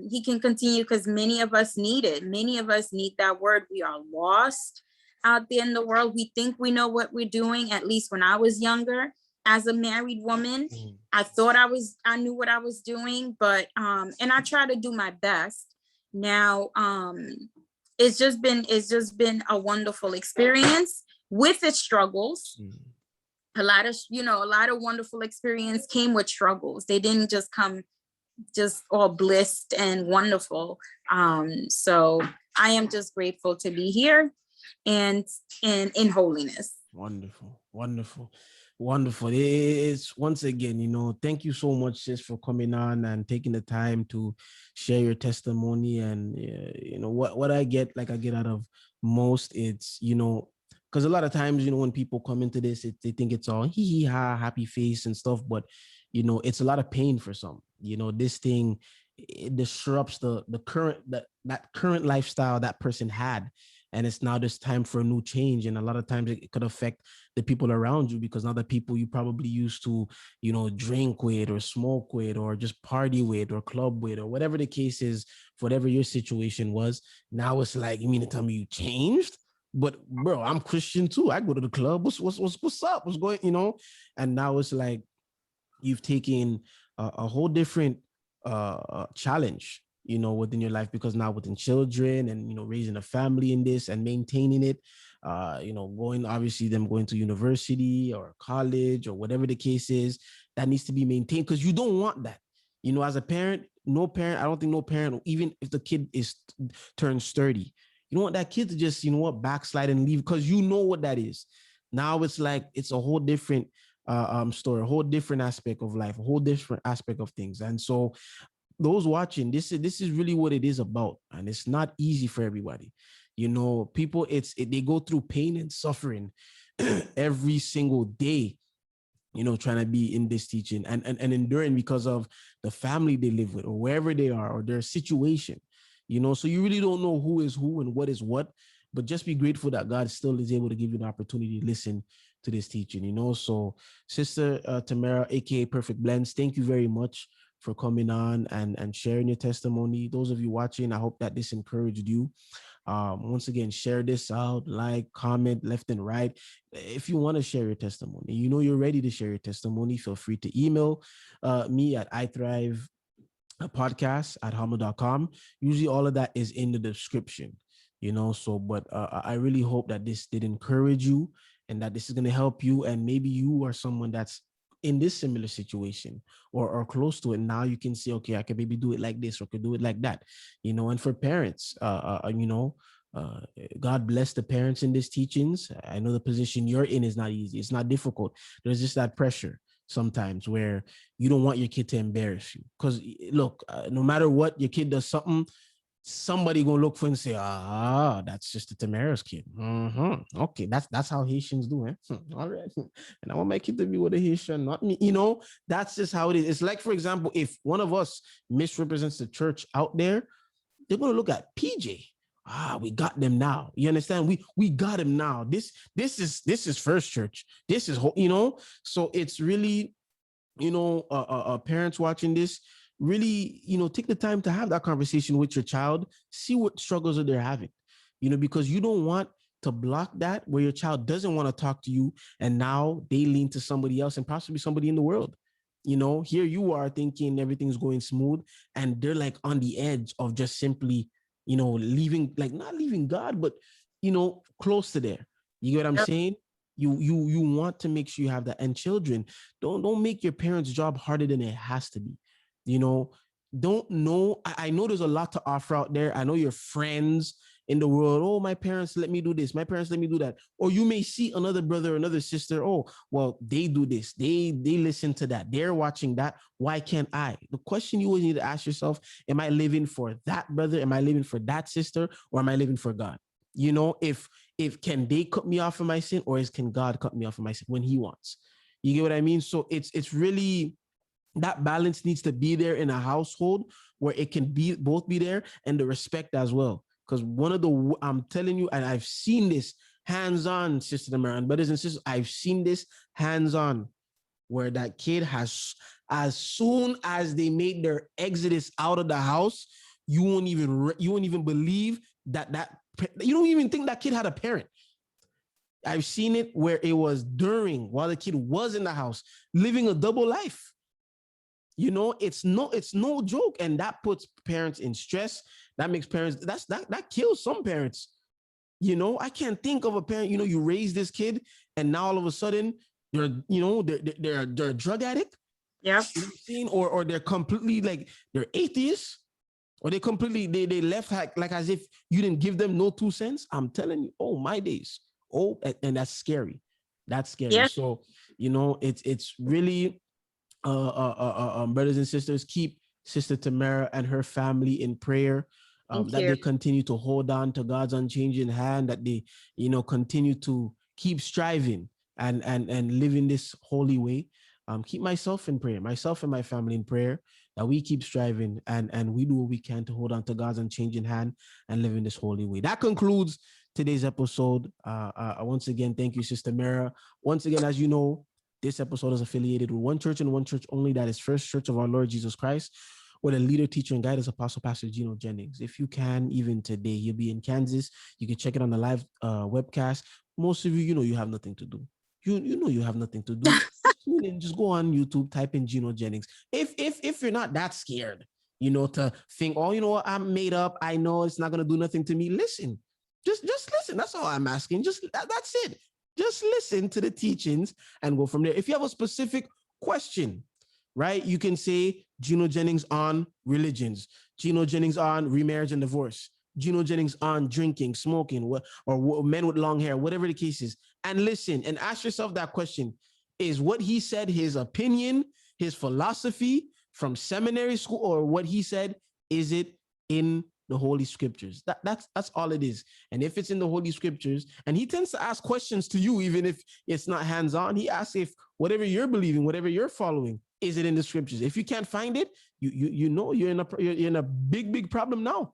He can continue, because many of us need it. Many of us need that word. We are lost out there in the world. We think we know what we're doing. At least when I was younger, as a married woman, I thought I knew what I was doing, but, and I try to do my best. Now, it's just been a wonderful experience with its struggles. A lot of wonderful experience came with struggles. They didn't just come just all blissed and wonderful. So I am just grateful to be here and in holiness. Wonderful. It's once again, thank you so much, sis, for coming on and taking the time to share your testimony. And what I get out of most, it's because a lot of times when people come into this, they think it's all hee hee ha, happy face and stuff, but it's a lot of pain for some. This thing, it disrupts the current that current lifestyle that person had, and it's now this time for a new change. And a lot of times it could affect the people around you, because now the people you probably used to drink with or smoke with or just party with or club with or whatever the case is, whatever your situation was, now it's like, you mean to tell me you changed? But bro, I'm Christian too. I go to the club. What's up? What's going? And now it's like you've taken a whole different challenge, within your life, because now within children and raising a family in this and maintaining it, going to university or college or whatever the case is, that needs to be maintained, because you don't want that. As a parent, I don't think no parent, even if the kid turns 30, you don't want that kid to just, backslide and leave, because what that is. Now it's like, it's a whole different story, a whole different aspect of life, a whole different aspect of things. And so those watching, this is really what it is about. And it's not easy for everybody. People, they go through pain and suffering every single day, trying to be in this teaching and enduring because of the family they live with or wherever they are or their situation. So you really don't know who is who and what is what, but just be grateful that God still is able to give you the opportunity to listen to this teaching. So Sister Tamara, aka Perfect Blends, thank you very much for coming on and sharing your testimony. Those of you watching, I hope that this encouraged you. Once again, share this out, like, comment left and right. If you want to share your testimony, you're ready to share your testimony, feel free to email me at IThrived Podcast at hotmail.com. Usually all of that is in the description, but I really hope that this did encourage you and that this is going to help you. And maybe you are someone that's in this similar situation or close to it. Now you can say, okay, I can maybe do it like this or could do it like that, and for parents, God bless the parents in these teachings. I know the position you're in is not easy. It's not difficult. There's just that pressure sometimes where you don't want your kid to embarrass you. Because look, no matter what, your kid does something, somebody gonna look for and say, that's Sister Tamara's kid. Okay, that's how Haitians do, eh? All right. And I want my kid to be with a Haitian, not me. That's just how it is. It's like, for example, if one of us misrepresents the church out there, they're gonna look at PJ. We got them now. You understand? We got him now. This is First Church. This is So it's really, parents watching this, really, take the time to have that conversation with your child, see what struggles they're having, because you don't want to block that where your child doesn't want to talk to you and now they lean to somebody else and possibly somebody in the world. Here you are thinking everything's going smooth and they're like on the edge of just simply, leaving, like not leaving God, but, close to there. You get what I'm saying? You want to make sure you have that. And children, don't make your parents' job harder than it has to be. Don't know. I know there's a lot to offer out there. I know your friends in the world. Oh, my parents let me do this. My parents let me do that. Or you may see another brother, another sister. Oh, well, they do this. They listen to that. They're watching that. Why can't I? The question you always need to ask yourself, am I living for that brother? Am I living for that sister? Or am I living for God? If can they cut me off of my sin, or can God cut me off of my sin when he wants? You get what I mean? So it's really, that balance needs to be there in a household where it can be both be there, and the respect as well. Because I'm telling you, and I've seen this hands-on, Sister Tamara, and brothers and sisters, I've seen this hands-on where that kid has, as soon as they made their exodus out of the house, you won't even believe that you don't even think that kid had a parent. I've seen it where it was while the kid was in the house, living a double life. It's no joke. And that puts parents in stress. That makes parents, that kills some parents. I can't think of a parent, you raise this kid and now all of a sudden they're a drug addict. Yeah. Or they're completely like, they're atheists, or they completely, they left like as if you didn't give them no 2 cents. I'm telling you, oh, my days. Oh, and that's scary. That's scary. Yeah. So, it's really, brothers and sisters, keep Sister Tamara and her family in prayer, that they continue to hold on to God's unchanging hand, that they, continue to keep striving and live in this holy way. Keep myself in prayer, myself and my family in prayer, that we keep striving and we do what we can to hold on to God's unchanging hand and live in this holy way. That concludes today's episode. Once again, thank you, Sister Tamara. Once again, as you know, this episode is affiliated with one church and one church only, that is First Church of our Lord Jesus Christ, where the leader, teacher, and guide is Apostle Pastor Jennings. If you can, even today, you'll be in Kansas. You can check it on the live webcast. Most of you, you have nothing to do. You have nothing to do. Just go on YouTube, type in Jennings. If you're not that scared, to think, oh, I'm made up. I know it's not going to do nothing to me. Listen, just listen. That's all I'm asking. That's it. Just listen to the teachings and go from there. If you have a specific question, right, you can say Jennings on religions, Jennings on remarriage and divorce, Jennings on drinking, smoking, or men with long hair, whatever the case is. And listen and ask yourself that question. Is what he said his opinion, his philosophy from seminary school, or what he said, is it in the Holy Scriptures? That's all it is. And if it's in the Holy Scriptures, and he tends to ask questions to you, even if it's not hands-on, he asks if whatever you're believing, whatever you're following, is it in the Scriptures? If you can't find it, you're in a big problem now.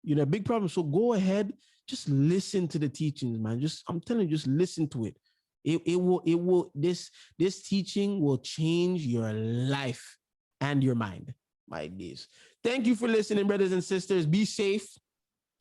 You're in a big problem. So go ahead, just listen to the teachings, man. I'm telling you, just listen to it. This teaching will change your life and your mind. My days. Thank you for listening, brothers and sisters. Be safe.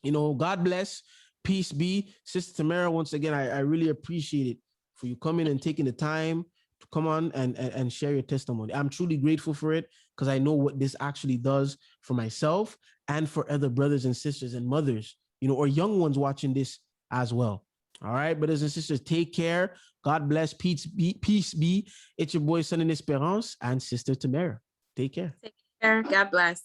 God bless. Peace be. Sister Tamara, once again, I really appreciate it for you coming and taking the time to come on and share your testimony. I'm truly grateful for it, because I know what this actually does for myself and for other brothers and sisters and mothers, or young ones watching this as well. All right, brothers and sisters, take care. God bless. Peace be. It's your boy, Sundin Esperance, and Sister Tamara. Take care. Take care. God bless.